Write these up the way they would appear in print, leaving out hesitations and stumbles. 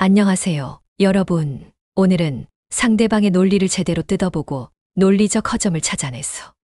안녕하세요, 여러분. 오늘은 상대방의 논리를 제대로 뜯어보고 논리적 허점을 찾아내서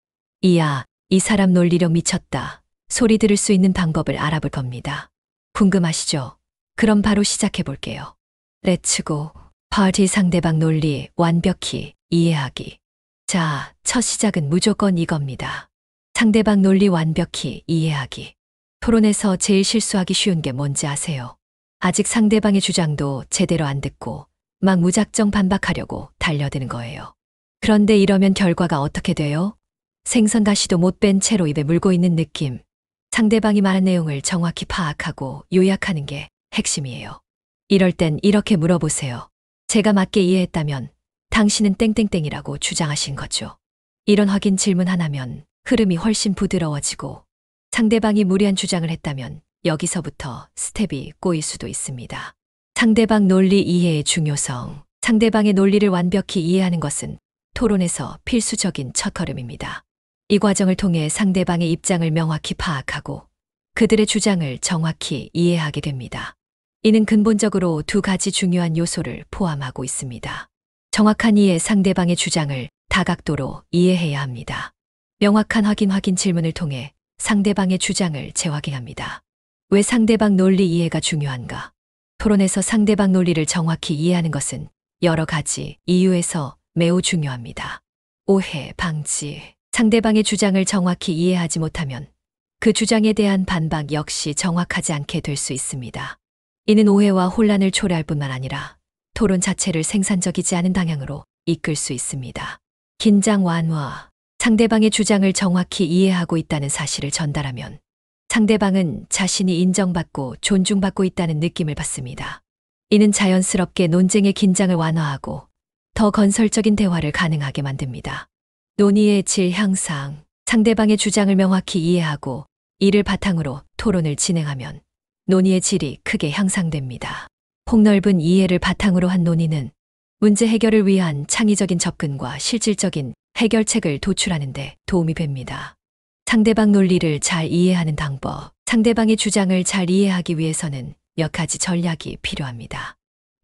이야, 이 사람 논리력 미쳤다 소리 들을 수 있는 방법을 알아볼 겁니다. 궁금하시죠? 그럼 바로 시작해 볼게요. 렛츠고. 파티. 상대방 논리 완벽히 이해하기. 자, 첫 시작은 무조건 이겁니다. 상대방 논리 완벽히 이해하기. 토론에서 제일 실수하기 쉬운 게 뭔지 아세요? 아직 상대방의 주장도 제대로 안 듣고 막 무작정 반박하려고 달려드는 거예요. 그런데 이러면 결과가 어떻게 돼요? 생선 가시도 못 뺀 채로 입에 물고 있는 느낌. 상대방이 말한 내용을 정확히 파악하고 요약하는 게 핵심이에요. 이럴 땐 이렇게 물어보세요. 제가 맞게 이해했다면 당신은 땡땡땡이라고 주장하신 거죠. 이런 확인 질문 하나면 흐름이 훨씬 부드러워지고, 상대방이 무리한 주장을 했다면 여기서부터 스텝이 꼬일 수도 있습니다. 상대방 논리 이해의 중요성. 상대방의 논리를 완벽히 이해하는 것은 토론에서 필수적인 첫걸음입니다. 이 과정을 통해 상대방의 입장을 명확히 파악하고 그들의 주장을 정확히 이해하게 됩니다. 이는 근본적으로 두 가지 중요한 요소를 포함하고 있습니다. 정확한 이해. 상대방의 주장을 다각도로 이해해야 합니다. 명확한 확인 질문을 통해 상대방의 주장을 재확인합니다. 왜 상대방 논리 이해가 중요한가? 토론에서 상대방 논리를 정확히 이해하는 것은 여러 가지 이유에서 매우 중요합니다. 오해 방지. 상대방의 주장을 정확히 이해하지 못하면 그 주장에 대한 반박 역시 정확하지 않게 될 수 있습니다. 이는 오해와 혼란을 초래할 뿐만 아니라 토론 자체를 생산적이지 않은 방향으로 이끌 수 있습니다. 긴장 완화. 상대방의 주장을 정확히 이해하고 있다는 사실을 전달하면 상대방은 자신이 인정받고 존중받고 있다는 느낌을 받습니다. 이는 자연스럽게 논쟁의 긴장을 완화하고 더 건설적인 대화를 가능하게 만듭니다. 논의의 질 향상. 상대방의 주장을 명확히 이해하고 이를 바탕으로 토론을 진행하면 논의의 질이 크게 향상됩니다. 폭넓은 이해를 바탕으로 한 논의는 문제 해결을 위한 창의적인 접근과 실질적인 해결책을 도출하는 데 도움이 됩니다. 상대방 논리를 잘 이해하는 방법. 상대방의 주장을 잘 이해하기 위해서는 몇 가지 전략이 필요합니다.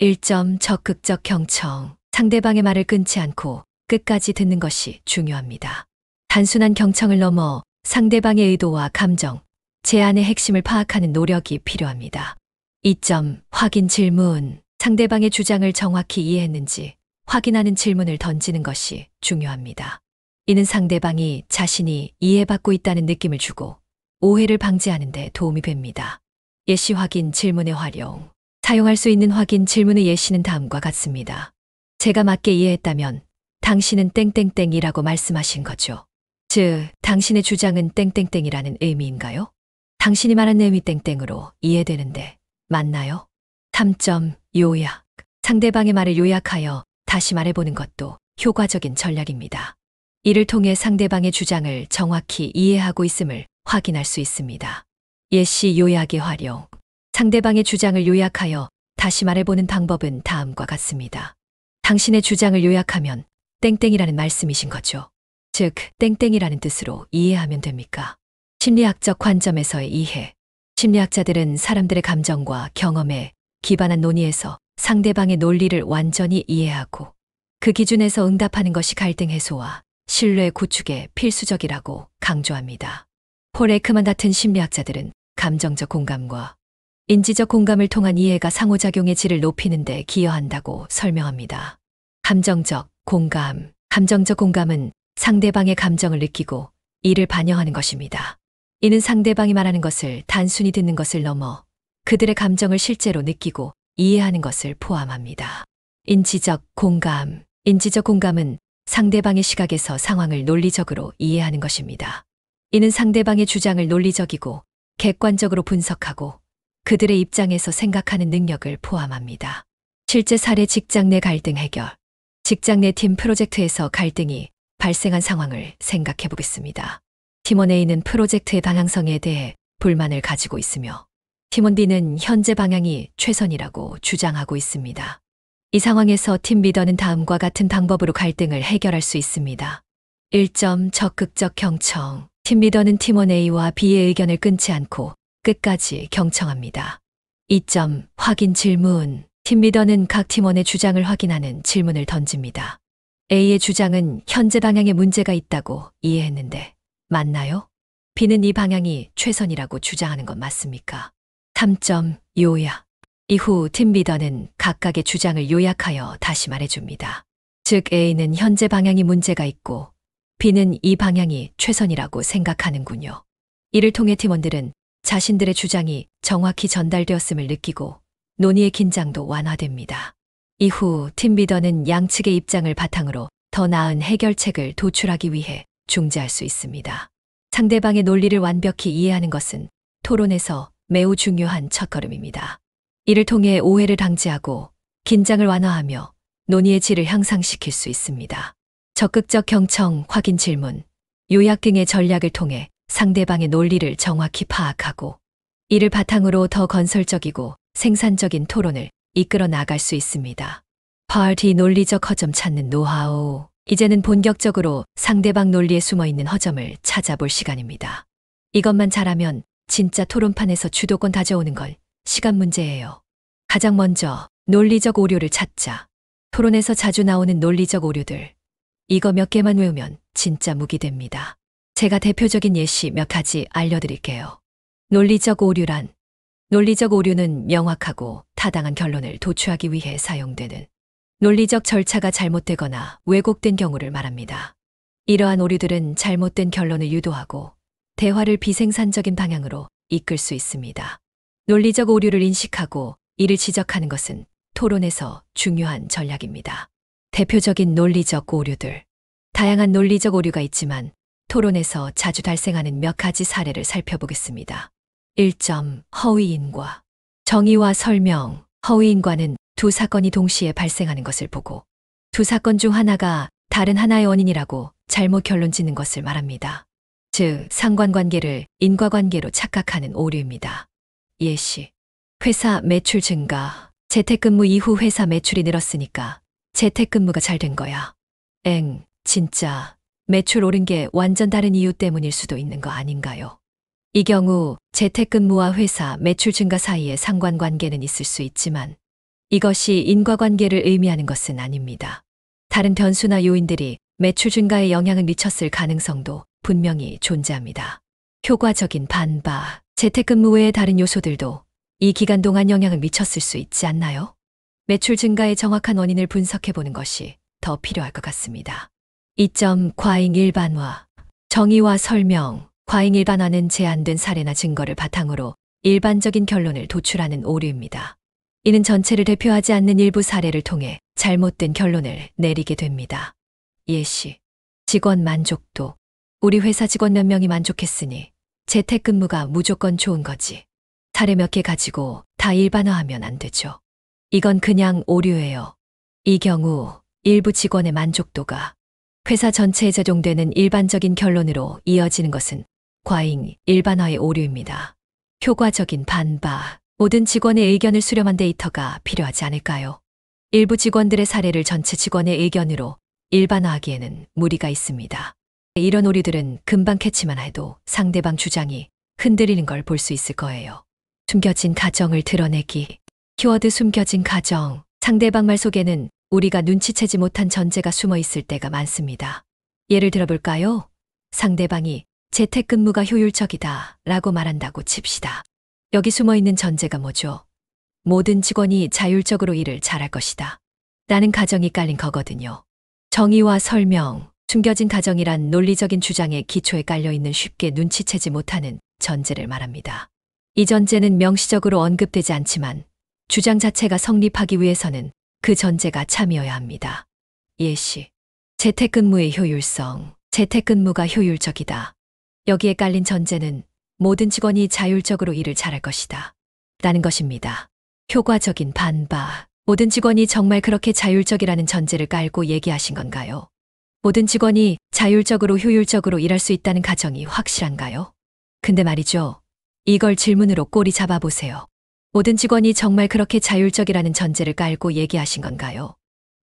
1점. 적극적 경청. 상대방의 말을 끊지 않고 끝까지 듣는 것이 중요합니다. 단순한 경청을 넘어 상대방의 의도와 감정, 제안의 핵심을 파악하는 노력이 필요합니다. 2점. 확인 질문. 상대방의 주장을 정확히 이해했는지 확인하는 질문을 던지는 것이 중요합니다. 이는 상대방이 자신이 이해받고 있다는 느낌을 주고 오해를 방지하는 데 도움이 됩니다. 예시 확인 질문의 활용. 사용할 수 있는 확인 질문의 예시는 다음과 같습니다. 제가 맞게 이해했다면 당신은 땡땡땡이라고 말씀하신 거죠. 즉, 당신의 주장은 땡땡땡이라는 의미인가요? 당신이 말한 내용이 땡땡으로 이해되는데 맞나요? 3점. 요약. 상대방의 말을 요약하여 다시 말해보는 것도 효과적인 전략입니다. 이를 통해 상대방의 주장을 정확히 이해하고 있음을 확인할 수 있습니다. 예시 요약의 활용. 상대방의 주장을 요약하여 다시 말해보는 방법은 다음과 같습니다. 당신의 주장을 요약하면 땡땡이라는 말씀이신 거죠. 즉, 땡땡이라는 뜻으로 이해하면 됩니까? 심리학적 관점에서의 이해. 심리학자들은 사람들의 감정과 경험에 기반한 논의에서 상대방의 논리를 완전히 이해하고 그 기준에서 응답하는 것이 갈등 해소와 신뢰 구축에 필수적이라고 강조합니다. 폴 에크만 같은 심리학자들은 감정적 공감과 인지적 공감을 통한 이해가 상호작용의 질을 높이는 데 기여한다고 설명합니다. 감정적 공감. 감정적 공감은 상대방의 감정을 느끼고 이를 반영하는 것입니다. 이는 상대방이 말하는 것을 단순히 듣는 것을 넘어 그들의 감정을 실제로 느끼고 이해하는 것을 포함합니다. 인지적 공감. 인지적 공감은 상대방의 시각에서 상황을 논리적으로 이해하는 것입니다. 이는 상대방의 주장을 논리적이고 객관적으로 분석하고 그들의 입장에서 생각하는 능력을 포함합니다. 실제 사례. 직장 내 갈등 해결. 직장 내 팀 프로젝트에서 갈등이 발생한 상황을 생각해 보겠습니다. 팀원 A는 프로젝트의 방향성에 대해 불만을 가지고 있으며 팀원 B는 현재 방향이 최선이라고 주장하고 있습니다. 이 상황에서 팀 리더는 다음과 같은 방법으로 갈등을 해결할 수 있습니다. 1점. 적극적 경청. 팀 리더는 팀원 A와 B의 의견을 끊지 않고 끝까지 경청합니다. 2점. 확인 질문. 팀리더는 각 팀원의 주장을 확인하는 질문을 던집니다. A의 주장은 현재 방향에 문제가 있다고 이해했는데 맞나요? B는 이 방향이 최선이라고 주장하는 건 맞습니까? 3점 요약. 이후 팀리더는 각각의 주장을 요약하여 다시 말해줍니다. 즉 A는 현재 방향이 문제가 있고 B는 이 방향이 최선이라고 생각하는군요. 이를 통해 팀원들은 자신들의 주장이 정확히 전달되었음을 느끼고 논의의 긴장도 완화됩니다. 이후 팀리더는 양측의 입장을 바탕으로 더 나은 해결책을 도출하기 위해 중재할 수 있습니다. 상대방의 논리를 완벽히 이해하는 것은 토론에서 매우 중요한 첫걸음입니다. 이를 통해 오해를 방지하고 긴장을 완화하며 논의의 질을 향상시킬 수 있습니다. 적극적 경청, 확인 질문, 요약 등의 전략을 통해 상대방의 논리를 정확히 파악하고 이를 바탕으로 더 건설적이고 생산적인 토론을 이끌어 나갈 수 있습니다. 파티 논리적 허점 찾는 노하우. 이제는 본격적으로 상대방 논리에 숨어 있는 허점을 찾아볼 시간입니다. 이것만 잘하면 진짜 토론판에서 주도권 가져오는 걸 시간 문제예요. 가장 먼저 논리적 오류를 찾자. 토론에서 자주 나오는 논리적 오류들. 이거 몇 개만 외우면 진짜 무기 됩니다. 제가 대표적인 예시 몇 가지 알려드릴게요. 논리적 오류란 논리적 오류는 명확하고 타당한 결론을 도출하기 위해 사용되는 논리적 절차가 잘못되거나 왜곡된 경우를 말합니다. 이러한 오류들은 잘못된 결론을 유도하고 대화를 비생산적인 방향으로 이끌 수 있습니다. 논리적 오류를 인식하고 이를 지적하는 것은 토론에서 중요한 전략입니다. 대표적인 논리적 오류들. 다양한 논리적 오류가 있지만 토론에서 자주 발생하는 몇 가지 사례를 살펴보겠습니다. 1점. 허위인과. 정의와 설명. 허위인과는 두 사건이 동시에 발생하는 것을 보고 두 사건 중 하나가 다른 하나의 원인이라고 잘못 결론 짓는 것을 말합니다. 즉, 상관관계를 인과관계로 착각하는 오류입니다. 예시. 회사 매출 증가. 재택근무 이후 회사 매출이 늘었으니까 재택근무가 잘 된 거야. 진짜 매출 오른 게 완전 다른 이유 때문일 수도 있는 거 아닌가요? 이 경우 재택근무와 회사 매출 증가 사이에 상관관계는 있을 수 있지만 이것이 인과관계를 의미하는 것은 아닙니다. 다른 변수나 요인들이 매출 증가에 영향을 미쳤을 가능성도 분명히 존재합니다. 효과적인 반박. 재택근무 외의 다른 요소들도 이 기간 동안 영향을 미쳤을 수 있지 않나요? 매출 증가의 정확한 원인을 분석해보는 것이 더 필요할 것 같습니다. 2점. 과잉 일반화. 정의와 설명. 과잉 일반화는 제한된 사례나 증거를 바탕으로 일반적인 결론을 도출하는 오류입니다. 이는 전체를 대표하지 않는 일부 사례를 통해 잘못된 결론을 내리게 됩니다. 예시. 직원 만족도. 우리 회사 직원 몇 명이 만족했으니 재택근무가 무조건 좋은 거지. 사례 몇 개 가지고 다 일반화하면 안 되죠. 이건 그냥 오류예요. 이 경우 일부 직원의 만족도가 회사 전체에 적용되는 일반적인 결론으로 이어지는 것은 과잉 일반화의 오류입니다. 효과적인 반박. 모든 직원의 의견을 수렴한 데이터가 필요하지 않을까요? 일부 직원들의 사례를 전체 직원의 의견으로 일반화하기에는 무리가 있습니다. 이런 오류들은 금방 캐치만 해도 상대방 주장이 흔들리는 걸 볼 수 있을 거예요. 숨겨진 가정을 드러내기. 키워드 숨겨진 가정. 상대방 말 속에는 우리가 눈치채지 못한 전제가 숨어 있을 때가 많습니다. 예를 들어볼까요? 상대방이 재택근무가 효율적이다 라고 말한다고 칩시다. 여기 숨어 있는 전제가 뭐죠? 모든 직원이 자율적으로 일을 잘할 것이다 라는 가정이 깔린 거거든요. 정의와 설명. 숨겨진 가정이란 논리적인 주장의 기초에 깔려있는 쉽게 눈치채지 못하는 전제를 말합니다. 이 전제는 명시적으로 언급되지 않지만 주장 자체가 성립하기 위해서는 그 전제가 참여해야 합니다. 예시. 재택근무의 효율성. 재택근무가 효율적이다. 여기에 깔린 전제는 모든 직원이 자율적으로 일을 잘할 것이다 라는 것입니다. 효과적인 반박. 모든 직원이 정말 그렇게 자율적이라는 전제를 깔고 얘기하신 건가요? 모든 직원이 자율적으로 효율적으로 일할 수 있다는 가정이 확실한가요? 근데 말이죠. 이걸 질문으로 꼬리 잡아보세요. 모든 직원이 정말 그렇게 자율적이라는 전제를 깔고 얘기하신 건가요?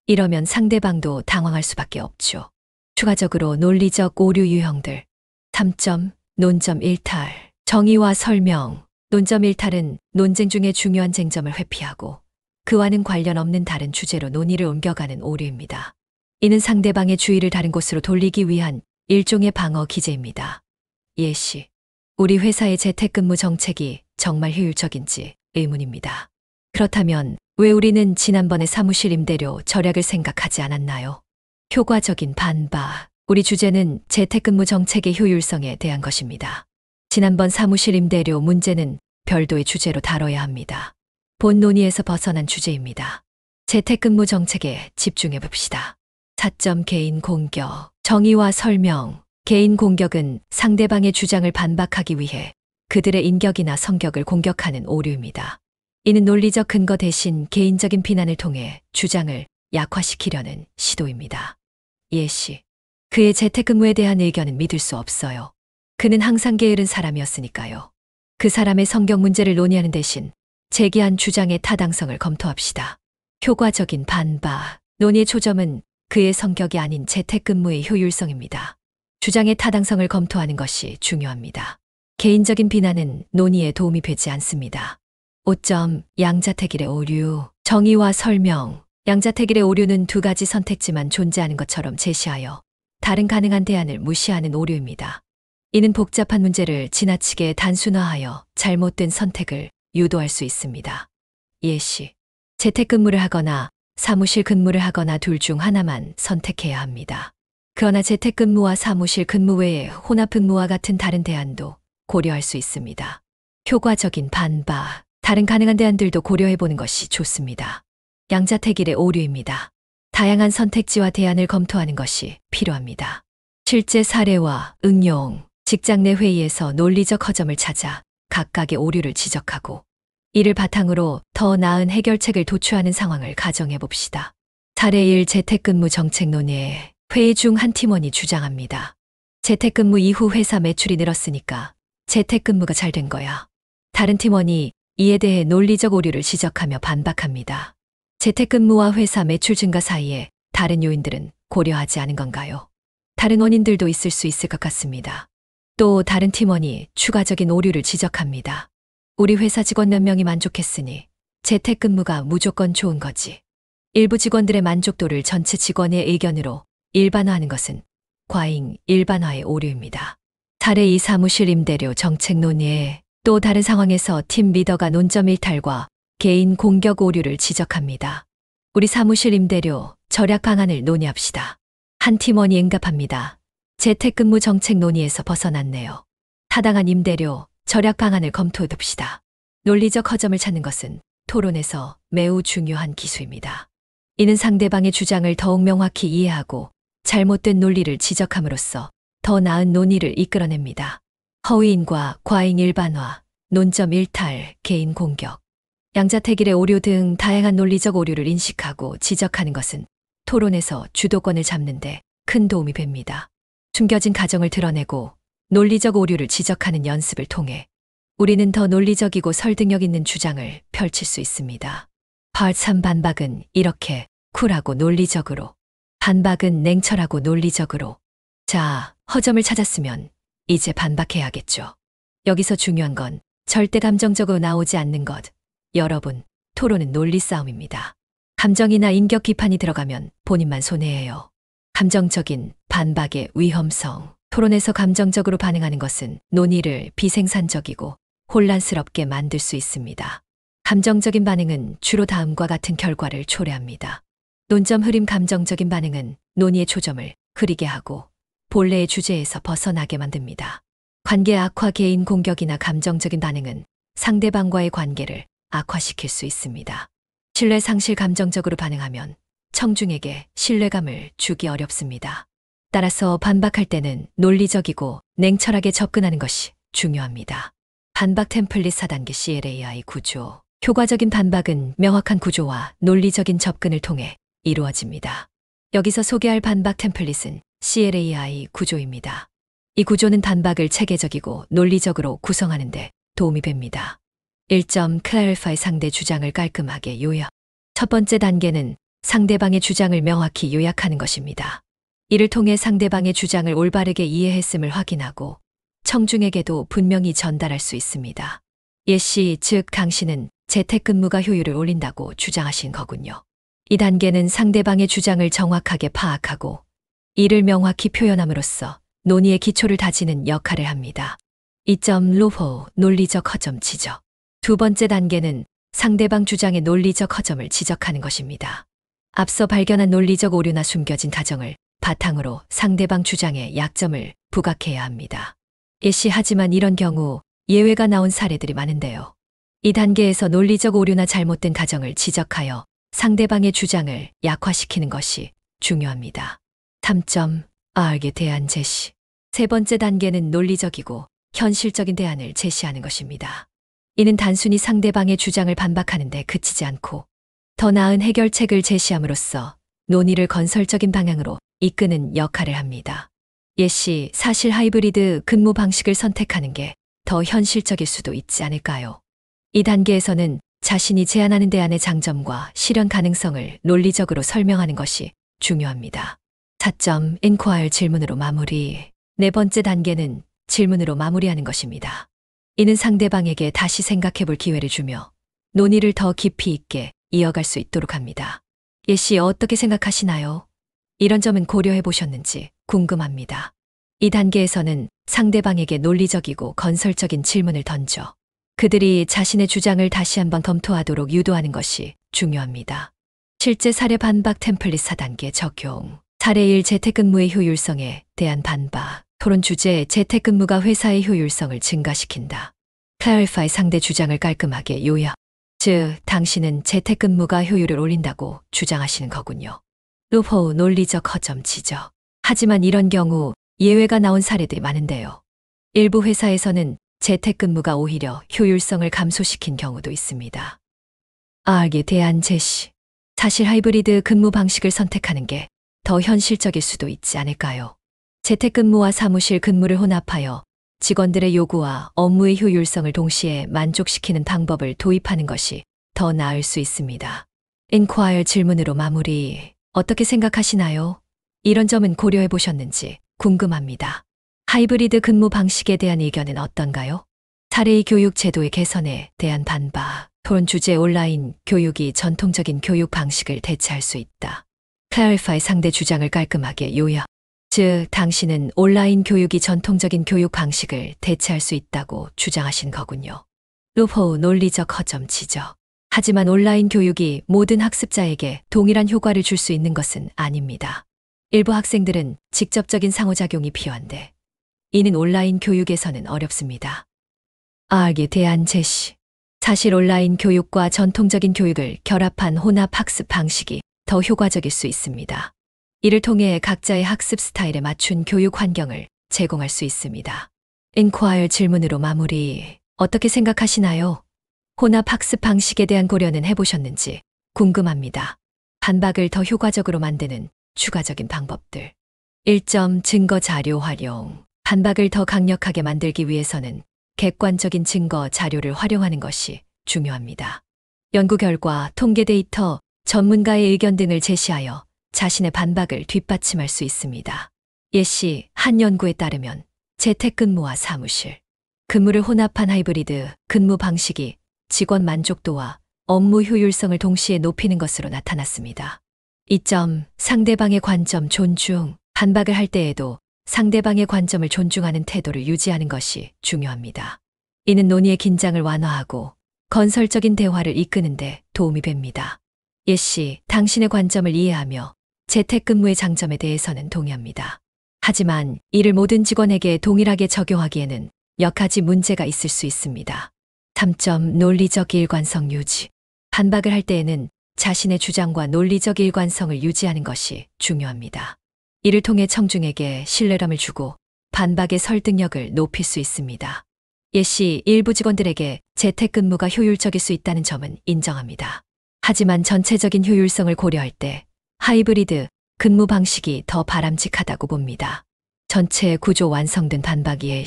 이러면 상대방도 당황할 수밖에 없죠. 추가적으로 논리적 오류 유형들. 3점. 논점 일탈. 정의와 설명. 논점 일탈은 논쟁 중에 중요한 쟁점을 회피하고 그와는 관련 없는 다른 주제로 논의를 옮겨가는 오류입니다. 이는 상대방의 주의를 다른 곳으로 돌리기 위한 일종의 방어 기제입니다. 예시. 우리 회사의 재택근무 정책이 정말 효율적인지 의문입니다. 그렇다면 왜 우리는 지난번에 사무실 임대료 절약을 생각하지 않았나요? 효과적인 반박. 우리 주제는 재택근무 정책의 효율성에 대한 것입니다. 지난번 사무실 임대료 문제는 별도의 주제로 다뤄야 합니다. 본 논의에서 벗어난 주제입니다. 재택근무 정책에 집중해 봅시다. 4점 개인 공격. 정의와 설명. 개인 공격은 상대방의 주장을 반박하기 위해 그들의 인격이나 성격을 공격하는 오류입니다. 이는 논리적 근거 대신 개인적인 비난을 통해 주장을 약화시키려는 시도입니다. 예시. 그의 재택근무에 대한 의견은 믿을 수 없어요. 그는 항상 게으른 사람이었으니까요. 그 사람의 성격 문제를 논의하는 대신 제기한 주장의 타당성을 검토합시다. 효과적인 반박. 논의의 초점은 그의 성격이 아닌 재택근무의 효율성입니다. 주장의 타당성을 검토하는 것이 중요합니다. 개인적인 비난은 논의에 도움이 되지 않습니다. 5점 양자택일의 오류. 정의와 설명. 양자택일의 오류는 두 가지 선택지만 존재하는 것처럼 제시하여 다른 가능한 대안을 무시하는 오류입니다. 이는 복잡한 문제를 지나치게 단순화하여 잘못된 선택을 유도할 수 있습니다. 예시. 재택근무를 하거나 사무실 근무를 하거나 둘 중 하나만 선택해야 합니다. 그러나 재택근무와 사무실 근무 외에 혼합근무와 같은 다른 대안도 고려할 수 있습니다. 효과적인 반박. 다른 가능한 대안들도 고려해보는 것이 좋습니다. 양자택일의 오류입니다. 다양한 선택지와 대안을 검토하는 것이 필요합니다. 실제 사례와 응용. 직장 내 회의에서 논리적 허점을 찾아 각각의 오류를 지적하고 이를 바탕으로 더 나은 해결책을 도출하는 상황을 가정해 봅시다. 사례 1 재택근무 정책 논의에 회의 중 한 팀원이 주장합니다. 재택근무 이후 회사 매출이 늘었으니까 재택근무가 잘 된 거야. 다른 팀원이 이에 대해 논리적 오류를 지적하며 반박합니다. 재택근무와 회사 매출 증가 사이에 다른 요인들은 고려하지 않은 건가요? 다른 원인들도 있을 수 있을 것 같습니다. 또 다른 팀원이 추가적인 오류를 지적합니다. 우리 회사 직원 몇 명이 만족했으니 재택근무가 무조건 좋은 거지. 일부 직원들의 만족도를 전체 직원의 의견으로 일반화하는 것은 과잉 일반화의 오류입니다. 사례 2 사무실 임대료 정책 논의에 또 다른 상황에서 팀 리더가 논점 일탈과 개인 공격 오류를 지적합니다. 우리 사무실 임대료 절약 방안을 논의합시다. 한 팀원이 응답합니다. 재택근무 정책 논의에서 벗어났네요. 타당한 임대료 절약 방안을 검토해봅시다. 논리적 허점을 찾는 것은 토론에서 매우 중요한 기술입니다. 이는 상대방의 주장을 더욱 명확히 이해하고 잘못된 논리를 지적함으로써 더 나은 논의를 이끌어냅니다. 허위인과 과잉 일반화, 논점 일탈, 개인 공격, 양자택일의 오류 등 다양한 논리적 오류를 인식하고 지적하는 것은 토론에서 주도권을 잡는 데 큰 도움이 됩니다. 숨겨진 가정을 드러내고 논리적 오류를 지적하는 연습을 통해 우리는 더 논리적이고 설득력 있는 주장을 펼칠 수 있습니다. 파트 3 반박은 이렇게 쿨하고 논리적으로, 반박은 냉철하고 논리적으로. 자, 허점을 찾았으면 이제 반박해야겠죠. 여기서 중요한 건 절대 감정적으로 나오지 않는 것. 여러분, 토론은 논리 싸움입니다. 감정이나 인격 비판이 들어가면 본인만 손해예요. 감정적인 반박의 위험성. 토론에서 감정적으로 반응하는 것은 논의를 비생산적이고 혼란스럽게 만들 수 있습니다. 감정적인 반응은 주로 다음과 같은 결과를 초래합니다. 논점 흐림. 감정적인 반응은 논의의 초점을 흐리게 하고 본래의 주제에서 벗어나게 만듭니다. 관계 악화. 개인 공격이나 감정적인 반응은 상대방과의 관계를 악화시킬 수 있습니다. 신뢰 상실. 감정적으로 반응하면 청중에게 신뢰감을 주기 어렵습니다. 따라서 반박할 때는 논리적이고 냉철하게 접근하는 것이 중요합니다. 반박 템플릿 4단계 CLAI 구조. 효과적인 반박은 명확한 구조와 논리적인 접근을 통해 이루어집니다. 여기서 소개할 반박 템플릿은 CLAI 구조입니다. 이 구조는 반박을 체계적이고 논리적으로 구성하는 데 도움이 됩니다. 1점 clarify. 상대 주장을 깔끔하게 요약. 첫 번째 단계는 상대방의 주장을 명확히 요약하는 것입니다. 이를 통해 상대방의 주장을 올바르게 이해했음을 확인하고 청중에게도 분명히 전달할 수 있습니다. 예시, 즉 당신은 재택근무가 효율을 올린다고 주장하신 거군요. 이 단계는 상대방의 주장을 정확하게 파악하고 이를 명확히 표현함으로써 논의의 기초를 다지는 역할을 합니다. 2점 로호 논리적 허점 지적. 두 번째 단계는 상대방 주장의 논리적 허점을 지적하는 것입니다. 앞서 발견한 논리적 오류나 숨겨진 가정을 바탕으로 상대방 주장의 약점을 부각해야 합니다. 하지만 이런 경우 예외가 나온 사례들이 많은데요. 이 단계에서 논리적 오류나 잘못된 가정을 지적하여 상대방의 주장을 약화시키는 것이 중요합니다. 3점 R에 대한 제시. 세 번째 단계는 논리적이고 현실적인 대안을 제시하는 것입니다. 이는 단순히 상대방의 주장을 반박하는 데 그치지 않고 더 나은 해결책을 제시함으로써 논의를 건설적인 방향으로 이끄는 역할을 합니다. 사실 하이브리드 근무 방식을 선택하는 게 더 현실적일 수도 있지 않을까요? 이 단계에서는 자신이 제안하는 대안의 장점과 실현 가능성을 논리적으로 설명하는 것이 중요합니다. 4점 인콰이어 질문으로 마무리. 네 번째 단계는 질문으로 마무리하는 것입니다. 이는 상대방에게 다시 생각해 볼 기회를 주며 논의를 더 깊이 있게 이어갈 수 있도록 합니다. 어떻게 생각하시나요? 이런 점은 고려해 보셨는지 궁금합니다. 이 단계에서는 상대방에게 논리적이고 건설적인 질문을 던져 그들이 자신의 주장을 다시 한번 검토하도록 유도하는 것이 중요합니다. 실제 사례 반박 템플릿 4단계 적용. 사례 1 재택근무의 효율성에 대한 반박. 토론 주제 재택근무가 회사의 효율성을 증가시킨다. clarify 상대 주장을 깔끔하게 요약. 즉, 당신은 재택근무가 효율을 올린다고 주장하시는 거군요. 루포 논리적 허점 지적. 하지만 이런 경우 예외가 나온 사례들이 많은데요. 일부 회사에서는 재택근무가 오히려 효율성을 감소시킨 경우도 있습니다. R에 대한 제시. 사실 하이브리드 근무 방식을 선택하는 게 더 현실적일 수도 있지 않을까요? 재택근무와 사무실 근무를 혼합하여 직원들의 요구와 업무의 효율성을 동시에 만족시키는 방법을 도입하는 것이 더 나을 수 있습니다. 인콰이어 질문으로 마무리. 어떻게 생각하시나요? 이런 점은 고려해 보셨는지 궁금합니다. 하이브리드 근무 방식에 대한 의견은 어떤가요? 사례의 교육 제도의 개선에 대한 반박. 토론 주제 온라인 교육이 전통적인 교육 방식을 대체할 수 있다. clarify 상대 주장을 깔끔하게 요약. 즉, 당신은 온라인 교육이 전통적인 교육 방식을 대체할 수 있다고 주장하신 거군요. 루포 논리적 허점 지적. 하지만 온라인 교육이 모든 학습자에게 동일한 효과를 줄 수 있는 것은 아닙니다. 일부 학생들은 직접적인 상호작용이 필요한데 이는 온라인 교육에서는 어렵습니다. R에 대한 제시. 사실 온라인 교육과 전통적인 교육을 결합한 혼합 학습 방식이 더 효과적일 수 있습니다. 이를 통해 각자의 학습 스타일에 맞춘 교육 환경을 제공할 수 있습니다. 인콰이어 질문으로 마무리. 어떻게 생각하시나요? 혼합 학습 방식에 대한 고려는 해보셨는지 궁금합니다. 반박을 더 효과적으로 만드는 추가적인 방법들. 1점 증거 자료 활용. 반박을 더 강력하게 만들기 위해서는 객관적인 증거 자료를 활용하는 것이 중요합니다. 연구 결과, 통계 데이터, 전문가의 의견 등을 제시하여 자신의 반박을 뒷받침할 수 있습니다. 한 연구에 따르면 재택근무와 사무실, 근무를 혼합한 하이브리드 근무 방식이 직원 만족도와 업무 효율성을 동시에 높이는 것으로 나타났습니다. 2점 상대방의 관점 존중. 반박을 할 때에도 상대방의 관점을 존중하는 태도를 유지하는 것이 중요합니다. 이는 논의의 긴장을 완화하고 건설적인 대화를 이끄는 데 도움이 됩니다. 당신의 관점을 이해하며 재택근무의 장점에 대해서는 동의합니다. 하지만 이를 모든 직원에게 동일하게 적용하기에는 몇 가지 문제가 있을 수 있습니다. 3점 논리적 일관성 유지. 반박을 할 때에는 자신의 주장과 논리적 일관성을 유지하는 것이 중요합니다. 이를 통해 청중에게 신뢰감을 주고 반박의 설득력을 높일 수 있습니다. 일부 직원들에게 재택근무가 효율적일 수 있다는 점은 인정합니다. 하지만 전체적인 효율성을 고려할 때 하이브리드 근무 방식이 더 바람직하다고 봅니다. 전체 구조 완성된 반박이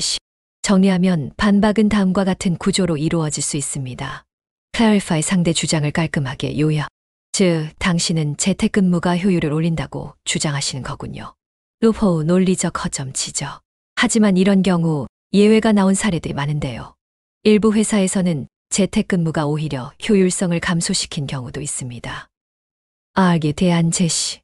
정리하면 반박은 다음과 같은 구조로 이루어질 수 있습니다. clarify 상대 주장을 깔끔하게 요약. 즉, 당신은 재택근무가 효율을 올린다고 주장하시는 거군요. 루포 논리적 허점 지적. 하지만 이런 경우 예외가 나온 사례들이 많은데요. 일부 회사에서는 재택근무가 오히려 효율성을 감소시킨 경우도 있습니다. R에 대한 제시.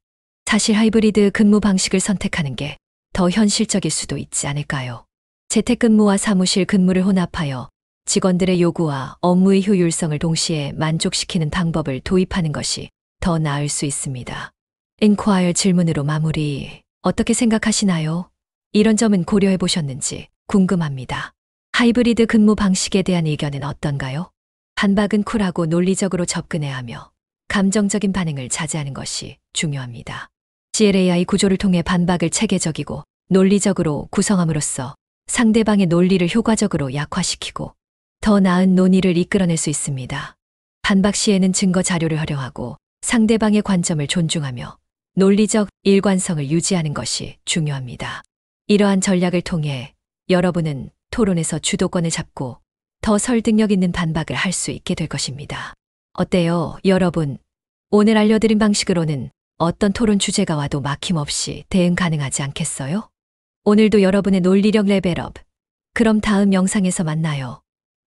사실 하이브리드 근무 방식을 선택하는 게 더 현실적일 수도 있지 않을까요? 재택근무와 사무실 근무를 혼합하여 직원들의 요구와 업무의 효율성을 동시에 만족시키는 방법을 도입하는 것이 더 나을 수 있습니다. 인콰이어 질문으로 마무리. 어떻게 생각하시나요? 이런 점은 고려해 보셨는지 궁금합니다. 하이브리드 근무 방식에 대한 의견은 어떤가요? 반박은 쿨하고 논리적으로 접근해야 하며 감정적인 반응을 자제하는 것이 중요합니다. GLAI 구조를 통해 반박을 체계적이고 논리적으로 구성함으로써 상대방의 논리를 효과적으로 약화시키고 더 나은 논의를 이끌어낼 수 있습니다. 반박 시에는 증거 자료를 활용하고 상대방의 관점을 존중하며 논리적 일관성을 유지하는 것이 중요합니다. 이러한 전략을 통해 여러분은 토론에서 주도권을 잡고 더 설득력 있는 반박을 할 수 있게 될 것입니다. 어때요, 여러분? 오늘 알려드린 방식으로는 어떤 토론 주제가 와도 막힘없이 대응 가능하지 않겠어요? 오늘도 여러분의 논리력 레벨업. 그럼 다음 영상에서 만나요.